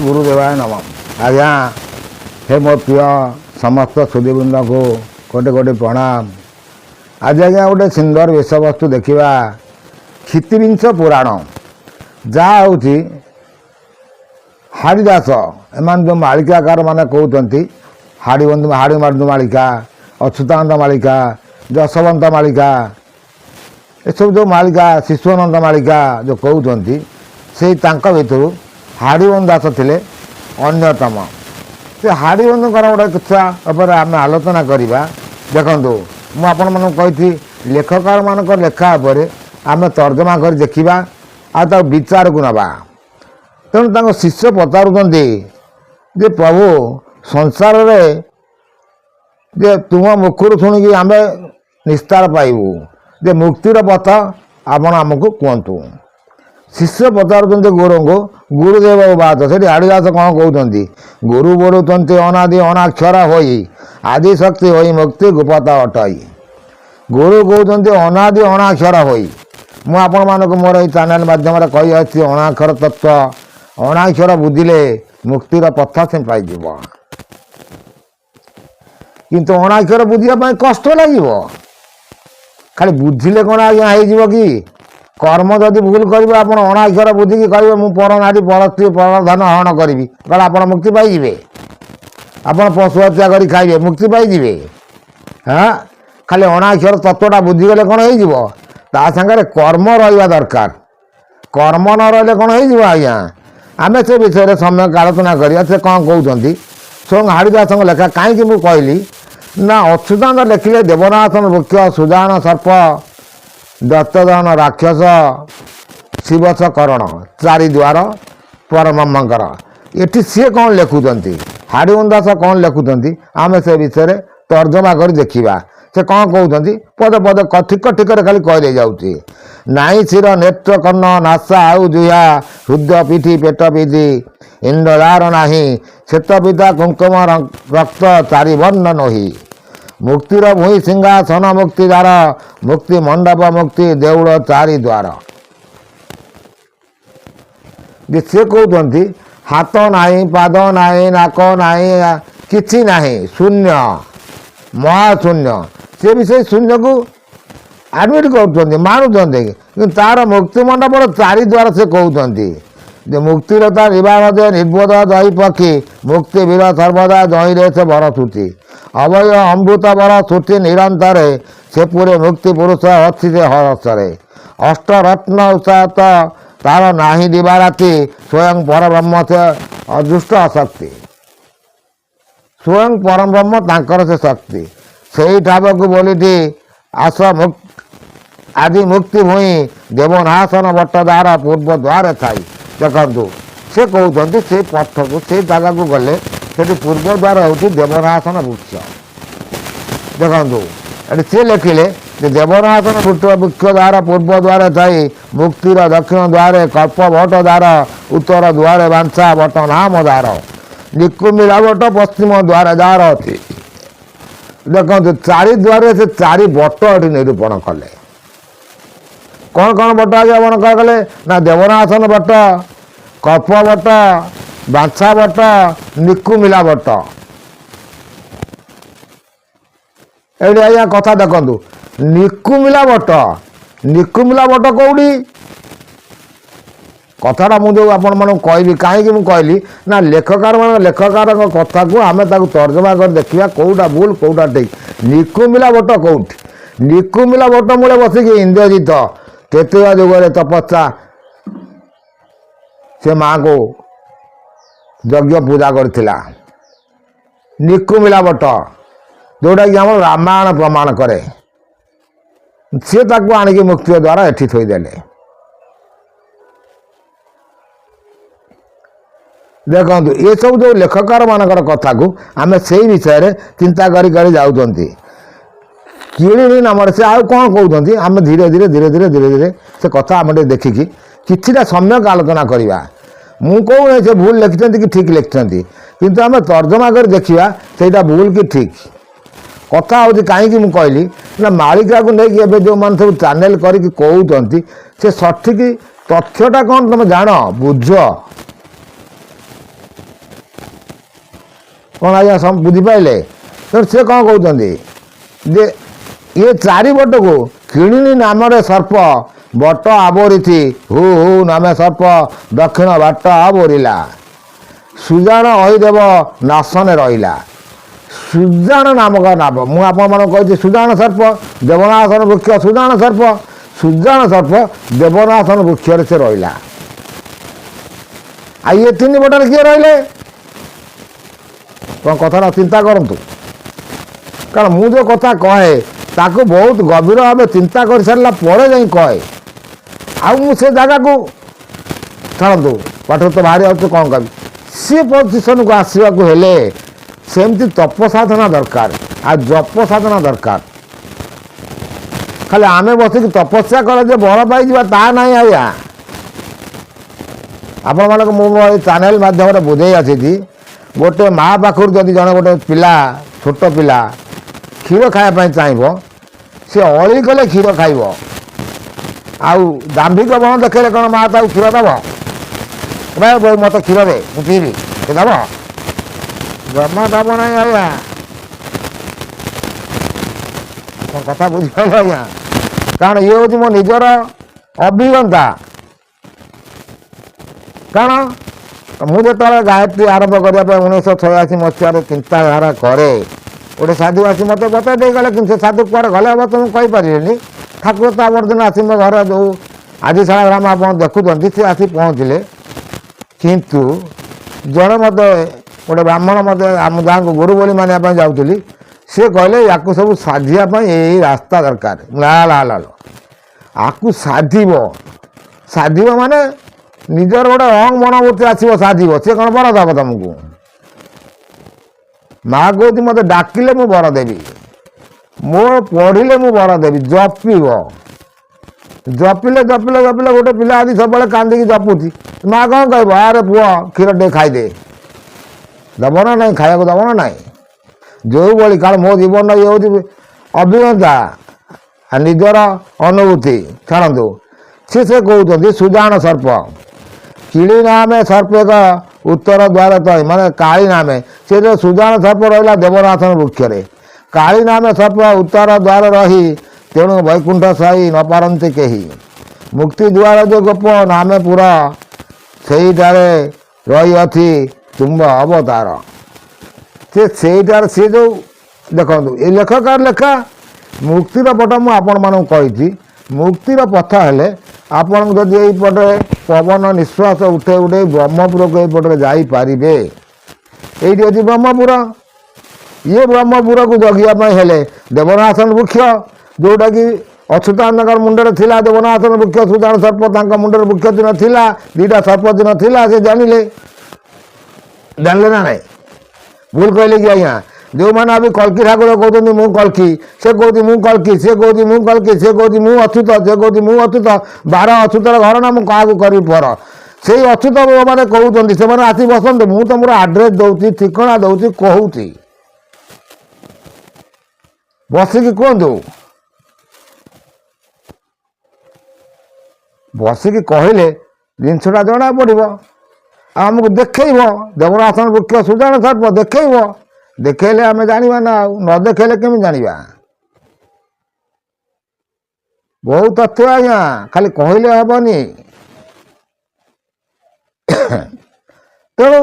गुरुदेवाय नमः। आज्ञा हे मो प्रिय समस्त सुधीवृंद को कोटे कोटे प्रणाम। आज आज्ञा गोटे सुंदर विषयवस्तु देखा क्षितिविंश पुराण जहाँ हूँ हाड़ीदास एम जो मालिकाकार मैंने कहते हाड़ीबंधु हाड़ीमार्दु मालिका अच्युतानंद मालिका जशवंत मालिका ये सब जो मालिका शिशुअनंद मालिका जो कहते से भितर हाड़ीबंधु दास थे अन्यतम। से हाड़ीबंधु गोटे किस्सा आम आलोचना करवा। देखूँ मुझे लेखकार मान लेखा पर आम तर्जमा कर देखा आ विचार को नवा। तेणु शिष्य पचारुंट जे प्रभु संसार रे जे तुम मुखर शुणिकी आम निस्तार पाइबू जे मुक्तिर पथ आपण आमको कहतु। शिष्य पचारुंट गुरु को गुरुदेव बात से हाड़ीदास कौन कहते गुरु बोलुंट अनादि अनाक्षर हो आदि शक्ति हो मुक्ति गुप्ता अटई। गुरु कहते अनादि अनाक्षर हो मुझे मानक मोर ये चैनल माध्यम कही आसी अणाक्षर तत्व अणाक्षर बुझिले मुक्तिर पथ से पाई किंतु अणाक्षर बुझापी कष्ट लगे खाली बुझिले कौन आज्ञा हो कि कर्म जदि भूल कर आप अणाक्षर बुझिकी कहे मुझे पर नारी परस्त्री परधन हरण करी कल आप मुक्ति पाइबे आप पशु हत्या कर खाइबे मुक्ति पाइबे। हाँ खाली अणाक्षर तत्वटा बुझीगले कौन हो सागर कर्म रहा दरकार। कर्म न रही कौन हो आज्ञा आम से विषय सम्यक आलोचना करिया। से कौन कहते स्वयं हाड़ीदास लेखा कहीं मुझे कहली ना अच्युतानंद लेखिले देवनाथन वृक्ष सुजान सर्प दत्तदन राक्षस शिवस करण चारिद्वार परमंकर ये सी कौन लिखुंट हाड़ीबंधु दास कौन लिखुंट आम से विषय तर्जमा कर देखा। से कौन कहते पद पद ठिक ठिक खाली कहीदे जाऊँगी नाई शिर नेत्र कर्ण नासा आउ जुहा हृदय पिठी पेट पिठी इंद्रदार नाही श्वेत पिता कुंकुम रक्त चारिवर्ण नही मुक्तिर भूई सिंहासन मुक्ति द्वार मुक्ति मंडप मुक्ति देउल चारिद्वार। से कहते हाथ नाही पाद नाही नाक नाही किछि नाही शून्य महाशून्य से भी से शून्य को आडमिट कर मानुंट तार मुक्ति मंडप चारिद्वार से कहते मुक्तिरता निवाद निर्बोध दही पक्षी मुक्ति वीर सर्वदा दही रे से बर छुटी अभय अमृत बर छुटी निरंतर से पूरे मुक्ति पुरुष अच्छी से हरसरे अष्टरत्न उत्साहत तार नाही दिवाराती स्वयं पर ब्रह्म से अदृष्ट शक्ति स्वयं परम ब्रह्म तांकर से शक्ति से ठाव को बोली आस आदि मुक्ति भूई देवनाशन बट्टदार पूर्व द्वार थाई। देखु से कहते से पथ को से जगह को गले से पूर्व द्वार हूँ देवनाशन वृक्ष। देखु ये सी लिखिले देवनाशन वृक्ष द्वार पूर्व द्वार थाई मुक्तिर दक्षिण द्वारे कल्प भट द्वार उत्तर द्वारे बांछा भट नाम द्वार निकुमिला भट पश्चिम द्वार द्वार अच्छी। देखो चारिद्वार से चारि बट ये निरूपण कले कौन कौन बट आज आप कले ना देवनाशन बट कल्प बट बांछा बट निकुमिला बट। ये आज्ञा कथा देखु निकुमिला बट कौड़ी कथाटा मुझे आपण मन कहबी कहीं कहली ना लेखकार मान लेखकार कथा को आम तर्जमा कर देखा कौटा भूल कौटा ठीक। निकुमिला बट कौट निकुमिला बट मूले बसिकी इंद्रजित तृतीय जुगे तपस्या से माँ को यज्ञ पूजा करथिला। निकुमिला बट जोटा कि आम रामायण प्रमाण करे सी आणिकी मुक्ति द्वारा एठी थोईदेले। देखो ये सब जो लेखकार मानकर कथा को आम से विषय चिंता करी जाऊँगी किड़ी नाम से आउ कौन कहते आम धीरे धीरे धीरे धीरे धीरे धीरे से कथा आम देखिकी किछिटा सम्यक आलोचना करवा। मु कहूँ से भूल लिखिं कि ठीक लिखिं किंतु आम तर्जमा कर देखा से भूल कि ठीक कथा हूँ कहीं मुझे कहली ना मालिका को लेकिन जो मैंने सब चैनल करके कहते से सठिक तथ्यटा कौन तुम जान बुझ କ'ଣ ଆଜ୍ଞା ବୁଝିପାରିଲେ? ତେଣୁ ସେ କ'ଣ କହୁଛନ୍ତି ଯେ ଇଏ ଚାରିପଟକୁ କିଣିନି ନାମରେ ସର୍ପ ବଟ ଆବୋରିଛି ହୁ ହୁ ନାମେ ସର୍ପ ଦକ୍ଷିଣ ବାଟ ଆବୋରିଲା ସୁଜାଣ ଅହିଦେବ ନାଶନେ ରହିଲା। ସୁଜାଣ ନାମକ ନାମ ମୁଁ ଆପଣମାନଙ୍କୁ କହିଛି ସୁଜାଣ ସର୍ପ ଦେବନାଶନ ବୃକ୍ଷ ସୁଜାଣ ସର୍ପ ସୁଜାଣ ସର୍ପ ଦେବନାଶନ ବୃକ୍ଷରେ ସେ ରହିଲା। ଆଉ ଇଏ ତିନି ପଟରେ କିଏ ରହିଲେ? କ'ଣ କଥାଟା ଚିନ୍ତା କରନ୍ତୁ। କାରଣ ମୁଁ ଯେଉଁ କଥା କହେ ତାକୁ ବହୁତ ଗଭୀର ଭାବେ ଚିନ୍ତା କରିସାରିଲା ପରେ ଯାଇ କହେ। ଆଉ ମୁଁ ସେ ଜାଗାକୁ ଛାଡ଼ନ୍ତୁ, ପାଠରୁ ତ ବାହାରି ଆସୁଛୁ କ'ଣ କହିବି। ସେ ପୋଜିସନକୁ ଆସିବାକୁ ହେଲେ ସେମିତି ତପ ସାଧନା ଦରକାର ଆଉ ଜପ ସାଧନା ଦରକାର। ଖାଲି ଆମେ ବସିକି ତପସ୍ୟା କଲେ ଯେ ବଳ ପାଇଯିବା ତାହା ନାହିଁ ଆଜ୍ଞା। ଆପଣମାନଙ୍କୁ ମୁଁ ଏଇ ଚ୍ୟାନେଲ ମାଧ୍ୟମରେ ବୁଝେଇ ଆସିଛି, ଗୋଟେ ମା ପାଖରୁ ଯଦି ଜଣେ ଗୋଟେ ପିଲା ଛୋଟ ପିଲା କ୍ଷୀର ଖାଇବା ପାଇଁ ଚାହିଁବ, ସେ ଅଳି କଲେ କ୍ଷୀର ଖାଇବ। ଆଉ ଦାମ୍ଭିକ ବଣ ଦେଖେଇଲେ କ'ଣ ମା ତାକୁ କ୍ଷୀର ଦେବ? ବୋଉ ମୋତେ କ୍ଷୀର ଦେ ମୁଁ ପିଇବି, ସେ ଦେବ? ଜମା ଦେବ ନାହିଁ ଆଜ୍ଞା। କ'ଣ କଥା ବୁଝିପାରିଲ ଆଜ୍ଞା? କାରଣ ଇଏ ହେଉଛି ମୋ ନିଜର ଅଭିଜ୍ଞତା। କାରଣ ମୁଁ ଯେତେବେଳେ ଗାୟତ୍ରୀ ଆରମ୍ଭ କରିବା ପାଇଁ 1986 ମସିହାରେ ଚିନ୍ତାଧାରା କରେ, ଗୋଟେ ସାଧୁ ଆସି ମୋତେ ବତାଇ ଦେଇଗଲେ, କିନ୍ତୁ ସେ ସାଧୁ କୁଆଡ଼େ ଗଲେ ହେବ ତ ମୁଁ କହିପାରିବିନି। ଠାକୁର ତ ଆମର ଦିନ ଆସି ମୋ ଘରେ ଯେଉଁ ଆଦିଶାଳା ଗ୍ରାମ ଆପଣ ଦେଖୁଛନ୍ତି ସେ ଆସି ପହଞ୍ଚିଲେ। କିନ୍ତୁ ଜଣେ ମୋତେ ଗୋଟେ ବ୍ରାହ୍ମଣ ମୋତେ ଆମ ଗାଁକୁ ଗୁରୁ ବୋଲି ମାନିବା ପାଇଁ ଯାଉଥିଲି, ସେ କହିଲେ ୟାକୁ ସବୁ ସାଧିବା ପାଇଁ ଏଇ ରାସ୍ତା ଦରକାର। ଆକୁ ସାଧିବ ମାନେ ନିଜର ଗୋଟେ ଅଙ୍ଗ ମନୋବୃତ୍ତି ଆସିବ, ସାଧିବ। ସେ କ'ଣ ବର ଦେବ ତମକୁ? ମା କହୁଛି ମୋତେ ଡାକିଲେ ମୁଁ ବର ଦେବି, ମୋ ପଢ଼ିଲେ ମୁଁ ବର ଦେବି। ଜପିଲେ ଗୋଟେ ପିଲା ଆଜି ସବୁବେଳେ କାନ୍ଦିକି ଜପୁଛି, ମା କ'ଣ କହିବ? ଆରେ ପୁଅ କ୍ଷୀର ଟିକେ ଖାଇଦେ, ଦେବ ନା ନାହିଁ? ଖାଇବାକୁ ଦେବ ନା ନାହିଁ? ଯେଉଁଭଳି କାରଣ ମୋ ଜୀବନର ଇଏ ହେଉଛି ଅଭିଜ୍ଞତା ଆଉ ନିଜର ଅନୁଭୂତି। ଛାଡ଼ନ୍ତୁ, ସେ କହୁଛନ୍ତି ସୁଜାଣ ସର୍ପ କିଳି ନାମେ ସର୍ପ ଏକ ଉତ୍ତର ଦ୍ୱାର ତହିଁ, ମାନେ କାଳି ନାମେ ସେ ଯେଉଁ ସୁଜାଣ ସର୍ପ ରହିଲା ଦେବନାଥନ ବୃକ୍ଷରେ। କାଳି ନାମେ ସର୍ପ ଉତ୍ତର ଦ୍ୱାର ରହି ତେଣୁ ବୈକୁଣ୍ଠ ସାଇ ନ ପାରନ୍ତି କେହି। ମୁକ୍ତି ଦ୍ୱାର ଯେ ଗୋପ ନାମେ ପୁର ସେଇଠାରେ ରହିଅଛି ତୁମ୍ଭ ଅବତାର। ସେଇଟାରେ ସେ ଯେଉଁ ଦେଖନ୍ତୁ ଏ ଲେଖକର ଲେଖା ମୁକ୍ତିର ପଥ ମୁଁ ଆପଣମାନଙ୍କୁ କହିଛି। ମୁକ୍ତିର ପଥ ହେଲେ ଆପଣଙ୍କୁ ଯଦି ଏଇପଟେ ପବନ ନିଶ୍ୱାସ ଉଠେଇ ଉଠେଇ ବ୍ରହ୍ମପୁରକୁ ଏଇପଟରେ ଯାଇପାରିବେ। ଏଇଠି ଅଛି ବ୍ରହ୍ମପୁର। ଇଏ ବ୍ରହ୍ମପୁରକୁ ଜଗିବା ପାଇଁ ହେଲେ ଦେବନାଥନ ବୃକ୍ଷ, ଯେଉଁଟାକି ଅଚ୍ୟୁତାନନ୍ଦଙ୍କର ମୁଣ୍ଡରେ ଥିଲା ଦେବନାଥନ ବୃକ୍ଷ, ସୁଜାଣ ସର୍ପ ତାଙ୍କ ମୁଣ୍ଡରେ ବୃକ୍ଷ ଚିହ୍ନ ଥିଲା, ଦୁଇଟା ସର୍ପ ଚିହ୍ନ ଥିଲା। ସେ ଜାଣିଲେ ନା ନାହିଁ? ଭୁଲ କହିଲେ କି ଆଜ୍ଞା? ଯେଉଁମାନେ ଆଜି କଳ୍କି ଠାକୁର କହୁଛନ୍ତି ମୁଁ କଳ୍କି, ସେ କହୁଛି ମୁଁ କଳ୍କି, ସେ କହୁଛି ମୁଁ କଳ୍କି, ସେ କହୁଛି ମୁଁ ଅଚ୍ୟୁତ, ସେ କହୁଛି ମୁଁ ଅଚ୍ୟୁତ। 12 ଅଚ୍ୟୁତର ଘର ନା ମୁଁ କାହାକୁ କରିବି ପର? ସେଇ ଅଚ୍ୟୁତ ମାନେ କହୁଛନ୍ତି, ସେମାନେ ଆସି ବସନ୍ତୁ। ମୁଁ ତ ମୋର ଆଡ୍ରେସ୍ ଦେଉଛି, ଠିକଣା ଦେଉଛି, କହୁଛି, ବସିକି କୁହନ୍ତୁ। ବସିକି କହିଲେ ଜିନିଷଟା ଜଣା ପଡ଼ିବ। ଆମକୁ ଦେଖେଇବ ଦେବନାଥନ ବୃକ୍ଷ ସୁଜାଣ ସର୍ପ ଦେଖେଇବ। ଦେଖେଇଲେ ଆମେ ଜାଣିବା ନା, ଆଉ ନ ଦେଖେଇଲେ କେମିତି ଜାଣିବା? ବହୁତ ତଥ୍ୟ ଆଜ୍ଞା, ଖାଲି କହିଲେ ହେବନି। ତେଣୁ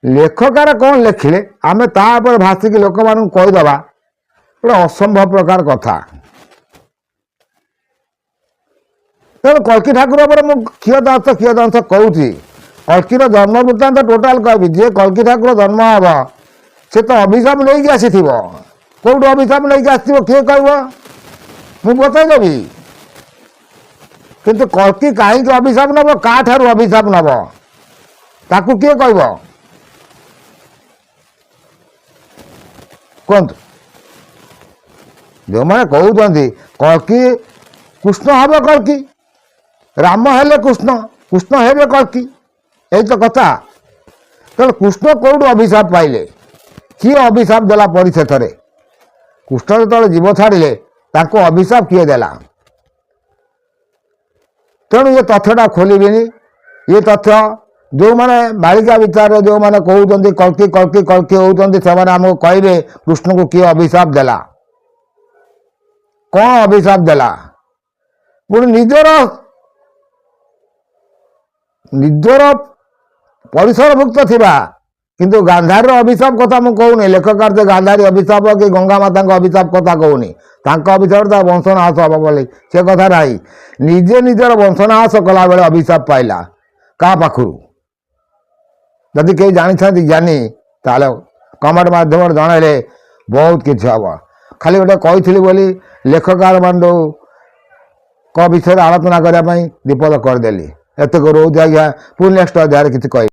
ଲେଖକରେ କ'ଣ ଲେଖିଲେ ଆମେ ତା ଉପରେ ଭାସିକି ଲୋକମାନଙ୍କୁ କହିଦେବା, ଗୋଟେ ଅସମ୍ଭବ ପ୍ରକାର କଥା। ତେଣୁ କଳ୍କି ଠାକୁର ଉପରେ ମୁଁ କ୍ଷୀୟଦଂଶ କହୁଛି। କଳ୍କିର ଜନ୍ମ ବୃତ୍ତାନ୍ତ ଟୋଟାଲ କହିବି। ଯିଏ କଳ୍କି ଠାକୁର ଜନ୍ମ ହେବ ସେ ତ ଅଭିଶାପ ନେଇକି ଆସିଥିବ। କେଉଁଠୁ ଅଭିଶାପ ନେଇକି ଆସିଥିବ କିଏ କହିବ? ମୁଁ ବତାଇଦେବି। କିନ୍ତୁ କଳ୍କି କାହିଁକି ଅଭିଶାପ ନେବ, କାହାଠାରୁ ଅଭିଶାପ ନେବ, ତାକୁ କିଏ କହିବ? କୁହନ୍ତୁ। ଯେଉଁମାନେ କହୁଛନ୍ତି କଳ୍କି କୃଷ୍ଣ ହେବ, କଳ୍କି ରାମ ହେଲେ କୃଷ୍ଣ, କୃଷ୍ଣ ହେବେ କଳ୍କି, ଏଇ ତ କଥା। ତେଣୁ କୃଷ୍ଣ କେଉଁଠୁ ଅଭିଶାପ ପାଇଲେ? କିଏ ଅଭିଶାପ ଦେଲା ପରିଶେଷରେ? କୃଷ୍ଣ ଯେତେବେଳେ ଜୀବ ଛାଡ଼ିଲେ ତାଙ୍କୁ ଅଭିଶାପ କିଏ ଦେଲା? ତେଣୁ ଏ ତଥ୍ୟଟା ଖୋଲିବିନି। ଏ ତଥ୍ୟ ଯେଉଁମାନେ ବାଳିକା ବିଚାରରେ ଯେଉଁମାନେ କହୁଛନ୍ତି କଳ୍କି କଳ୍କି କଳ୍କି ହେଉଛନ୍ତି ସେମାନେ ଆମକୁ କହିବେ କୃଷ୍ଣଙ୍କୁ କିଏ ଅଭିଶାପ ଦେଲା, କ'ଣ ଅଭିଶାପ ଦେଲା? ପୁଣି ନିଜର ପରିସରଭୁକ୍ତ ଥିବା, କିନ୍ତୁ ଗାନ୍ଧାରୀର ଅଭିଶାପ କଥା ମୁଁ କହୁନି। ଲେଖକାର୍ଥେ ଗାନ୍ଧାରୀ ଅଭିଶାପ କି ଗଙ୍ଗା ମାତାଙ୍କ ଅଭିଶାପ କଥା କହୁନି। ତାଙ୍କ ଅଭିଶାପ ତା ବଂଶନାଶ ହେବ ବୋଲି ସେ କଥା ନାହିଁ। ନିଜେ ନିଜର ବଂଶନାଶ କଲାବେଳେ ଅଭିଶାପ ପାଇଲା କାହା ପାଖରୁ? ଯଦି କେହି ଜାଣିଛନ୍ତି ଜ୍ଞାନୀ ତାହେଲେ କମେଣ୍ଟ ମାଧ୍ୟମରେ ଜଣାଇଲେ ବହୁତ କିଛି ହେବ। ଖାଲି ଗୋଟେ କହିଥିଲି ବୋଲି ଲେଖକମାନଙ୍କ ବିଷୟରେ ଆଲୋଚନା କରିବା ପାଇଁ ବିପଦ କରିଦେଲି। ଏତକ ରହୁଛି ଆଜ୍ଞା, ପୁଣି ନେକ୍ସଟ ଅଧ୍ୟାୟରେ କିଛି କହିବି।